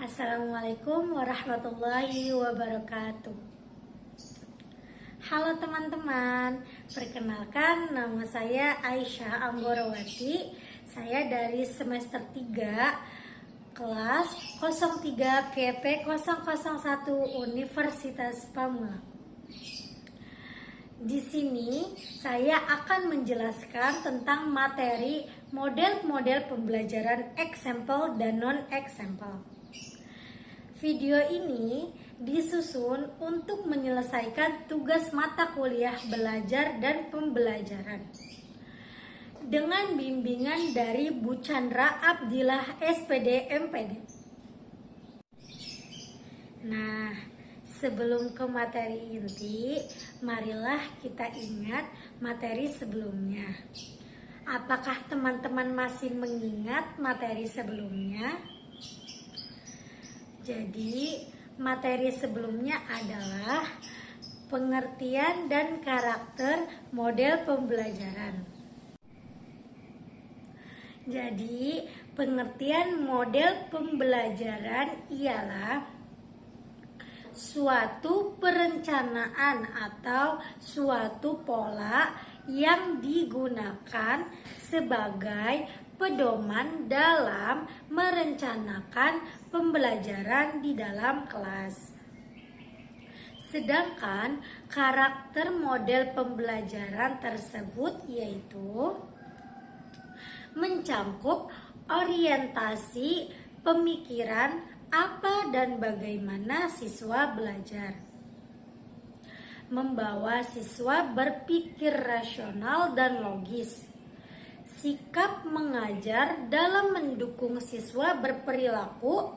Assalamualaikum warahmatullahi wabarakatuh. Halo teman-teman, perkenalkan nama saya Aisyah Amborowati. Saya dari semester 3 kelas 03 PP 001 Universitas Pamulang. Di sini saya akan menjelaskan tentang materi model-model pembelajaran example dan non-example. Video ini disusun untuk menyelesaikan tugas mata kuliah belajar dan pembelajaran dengan bimbingan dari Bu Chandra Abdillah SPD MPD. Nah, sebelum ke materi inti, marilah kita ingat materi sebelumnya. Apakah teman-teman masih mengingat materi sebelumnya? Jadi, materi sebelumnya adalah pengertian dan karakter model pembelajaran. Jadi, pengertian model pembelajaran ialah suatu perencanaan atau suatu pola yang digunakan sebagai pedoman dalam merencanakan pembelajaran di dalam kelas. Sedangkan karakter model pembelajaran tersebut yaitu mencangkup orientasi pemikiran apa dan bagaimana siswa belajar, membawa siswa berpikir rasional dan logis, sikap mengajar dalam mendukung siswa berperilaku,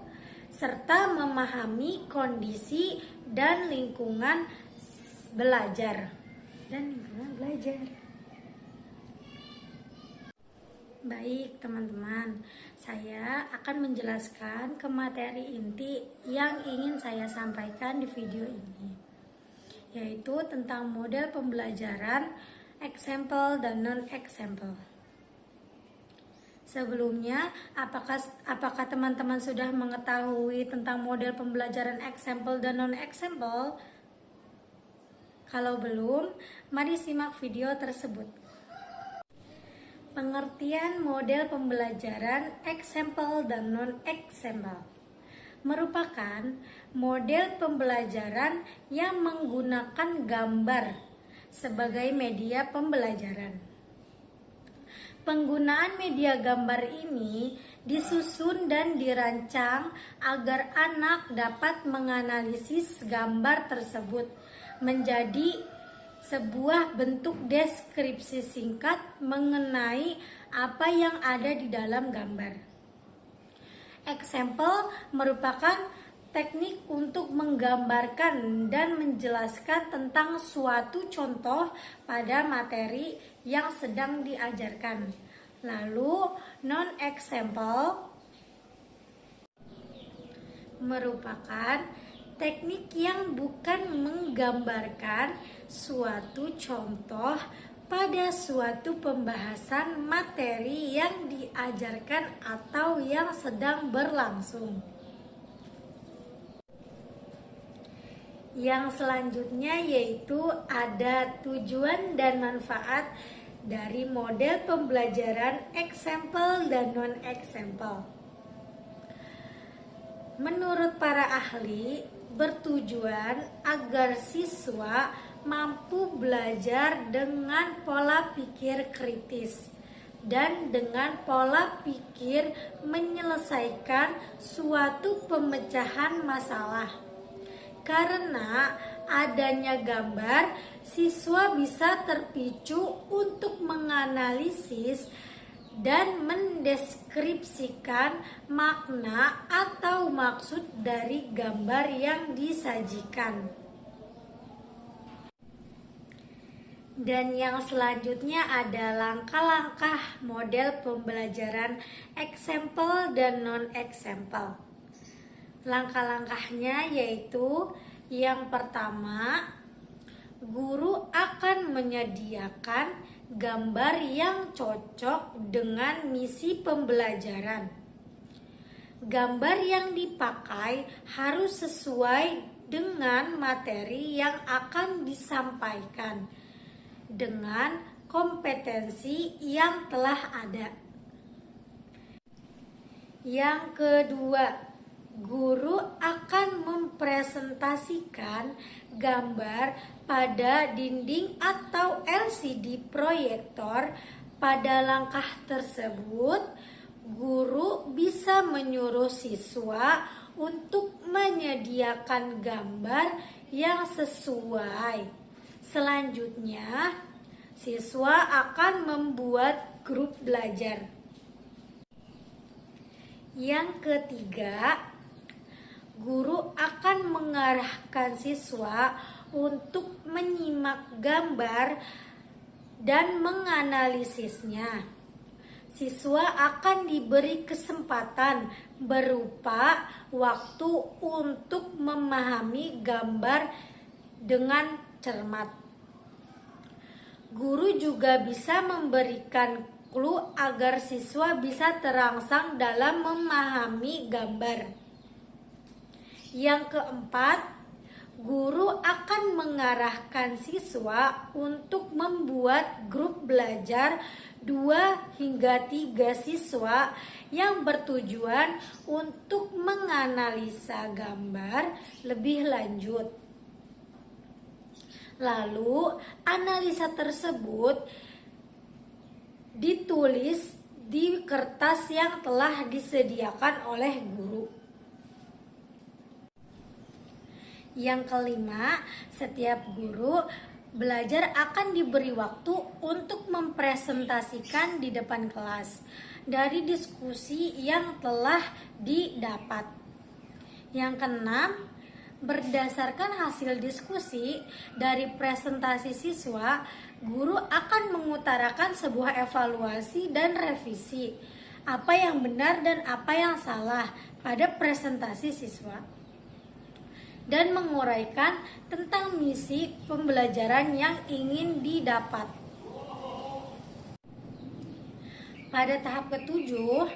serta memahami kondisi dan lingkungan belajar. Baik teman-teman, saya akan menjelaskan ke materi inti yang ingin saya sampaikan di video ini, yaitu tentang model pembelajaran example dan non-example. Sebelumnya, apakah teman-teman sudah mengetahui tentang model pembelajaran example dan non-example? Kalau belum, mari simak video tersebut. Pengertian model pembelajaran example dan non-example merupakan model pembelajaran yang menggunakan gambar sebagai media pembelajaran. Penggunaan media gambar ini disusun dan dirancang agar anak dapat menganalisis gambar tersebut menjadi sebuah bentuk deskripsi singkat mengenai apa yang ada di dalam gambar. Example merupakan teknik untuk menggambarkan dan menjelaskan tentang suatu contoh pada materi yang sedang diajarkan. Lalu, non-example merupakan teknik yang bukan menggambarkan suatu contoh pada suatu pembahasan materi yang diajarkan atau yang sedang berlangsung. Yang selanjutnya yaitu ada tujuan dan manfaat dari model pembelajaran example dan non-example. Menurut para ahli, bertujuan agar siswa mampu belajar dengan pola pikir kritis dan dengan pola pikir menyelesaikan suatu pemecahan masalah. Karena adanya gambar, siswa bisa terpicu untuk menganalisis dan mendeskripsikan makna atau maksud dari gambar yang disajikan. Dan yang selanjutnya ada langkah-langkah model pembelajaran example dan non-example. Langkah-langkahnya yaitu yang pertama, guru akan menyediakan gambar yang cocok dengan misi pembelajaran. gambar yang dipakai harus sesuai dengan materi yang akan disampaikan dengan kompetensi yang telah ada. Yang kedua, guru akan mempresentasikan gambar pada dinding atau LCD proyektor. Pada langkah tersebut, guru bisa menyuruh siswa untuk menyediakan gambar yang sesuai. Selanjutnya, siswa akan membuat grup belajar. Yang ketiga, guru akan mengarahkan siswa untuk menyimak gambar dan menganalisisnya. Siswa akan diberi kesempatan berupa waktu untuk memahami gambar dengan cermat. Guru juga bisa memberikan clue agar siswa bisa terangsang dalam memahami gambar. Yang keempat, guru akan mengarahkan siswa untuk membuat grup belajar 2 hingga 3 siswa yang bertujuan untuk menganalisa gambar lebih lanjut. Lalu, analisa tersebut ditulis di kertas yang telah disediakan oleh guru. Yang kelima, setiap guru belajar akan diberi waktu untuk mempresentasikan di depan kelas dari diskusi yang telah didapat. Yang keenam, berdasarkan hasil diskusi dari presentasi siswa, guru akan mengutarakan sebuah evaluasi dan revisi apa yang benar dan apa yang salah pada presentasi siswa, dan menguraikan tentang misi pembelajaran yang ingin didapat. Pada tahap ketujuh,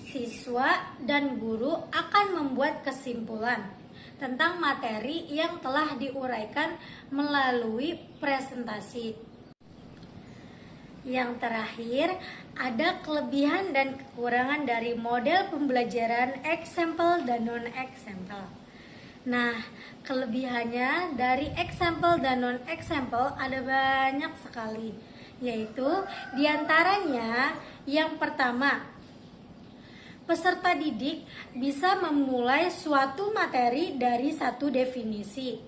siswa dan guru akan membuat kesimpulan tentang materi yang telah diuraikan melalui presentasi. Yang terakhir, ada kelebihan dan kekurangan dari model pembelajaran example dan non-example. Nah, kelebihannya dari example dan non-example ada banyak sekali, yaitu diantaranya yang pertama, peserta didik bisa memulai suatu materi dari satu definisi.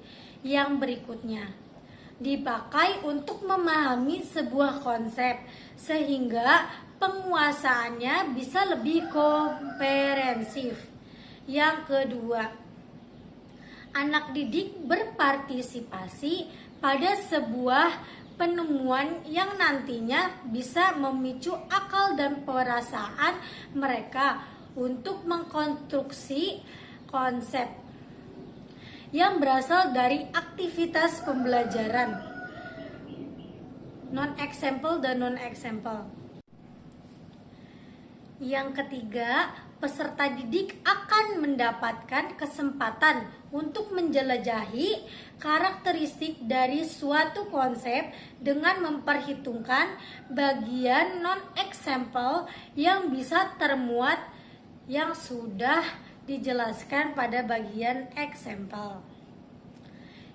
Yang berikutnya, dipakai untuk memahami sebuah konsep sehingga penguasaannya bisa lebih komprehensif. Yang kedua, anak didik berpartisipasi pada sebuah penemuan yang nantinya bisa memicu akal dan perasaan mereka untuk mengkonstruksi konsep yang berasal dari aktivitas pembelajaran non-example dan non-example. Yang ketiga, peserta didik akan mendapatkan kesempatan untuk menjelajahi karakteristik dari suatu konsep dengan memperhitungkan bagian non-example yang bisa termuat yang sudah dijelaskan pada bagian example.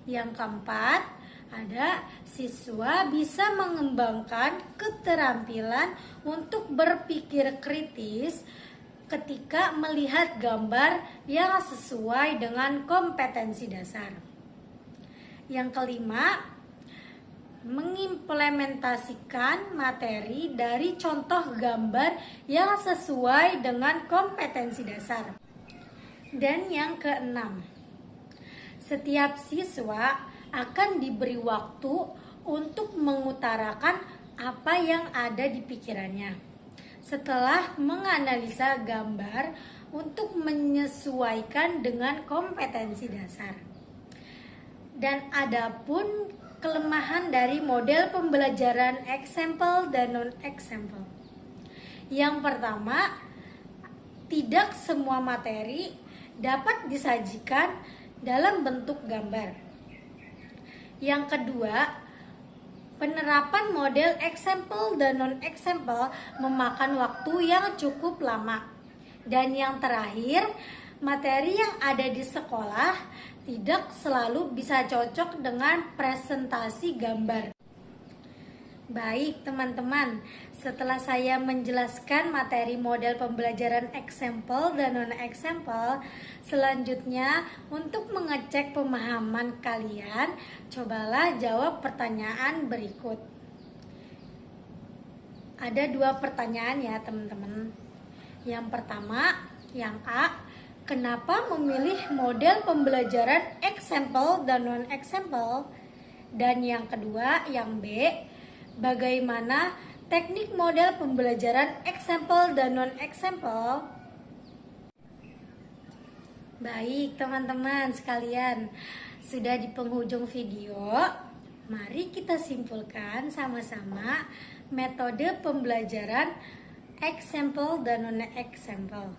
Yang keempat, ada siswa bisa mengembangkan keterampilan untuk berpikir kritis ketika melihat gambar yang sesuai dengan kompetensi dasar. Yang kelima, mengimplementasikan materi dari contoh gambar yang sesuai dengan kompetensi dasar. Dan yang keenam, setiap siswa akan diberi waktu untuk mengutarakan apa yang ada di pikirannya setelah menganalisa gambar untuk menyesuaikan dengan kompetensi dasar. Dan adapun kelemahan dari model pembelajaran example dan non-example. Yang pertama, tidak semua materi dapat disajikan dalam bentuk gambar. Yang kedua, penerapan model example dan non-example memakan waktu yang cukup lama. Dan yang terakhir, materi yang ada di sekolah tidak selalu bisa cocok dengan presentasi gambar. Baik teman-teman, setelah saya menjelaskan materi model pembelajaran example dan non-example, selanjutnya untuk mengecek pemahaman kalian, cobalah jawab pertanyaan berikut. Ada 2 pertanyaan ya teman-teman. Yang pertama, yang A, kenapa memilih model pembelajaran example dan non-example? Dan yang kedua, yang B, bagaimana teknik model pembelajaran example dan non-example? Baik teman-teman sekalian, sudah di penghujung video. Mari kita simpulkan sama-sama metode pembelajaran example dan non-example.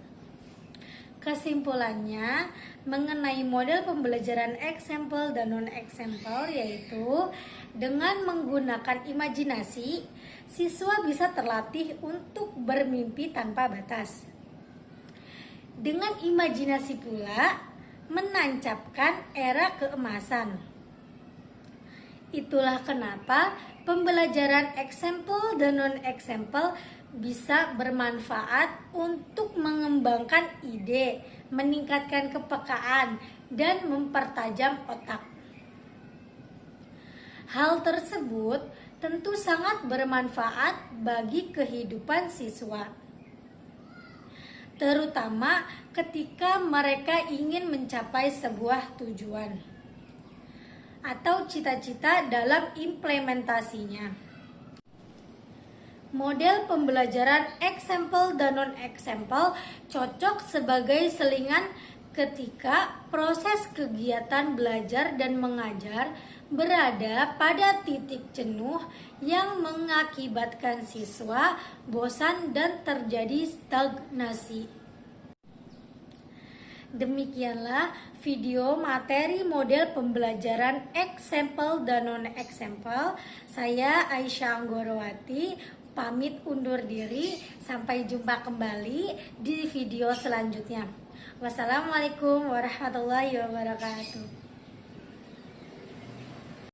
Kesimpulannya mengenai model pembelajaran example dan non-example yaitu dengan menggunakan imajinasi, siswa bisa terlatih untuk bermimpi tanpa batas. Dengan imajinasi pula menancapkan era keemasan. Itulah kenapa pembelajaran example dan non-example bisa bermanfaat untuk mengembangkan ide, meningkatkan kepekaan, dan mempertajam otak. Hal tersebut tentu sangat bermanfaat bagi kehidupan siswa, terutama ketika mereka ingin mencapai sebuah tujuan atau cita-cita dalam implementasinya. Model pembelajaran example dan non-example cocok sebagai selingan ketika proses kegiatan belajar dan mengajar berada pada titik jenuh yang mengakibatkan siswa bosan dan terjadi stagnasi. Demikianlah video materi model pembelajaran example dan non-example. Saya Aisyah Anggorowati pamit undur diri, sampai jumpa kembali di video selanjutnya. Wassalamualaikum warahmatullahi wabarakatuh.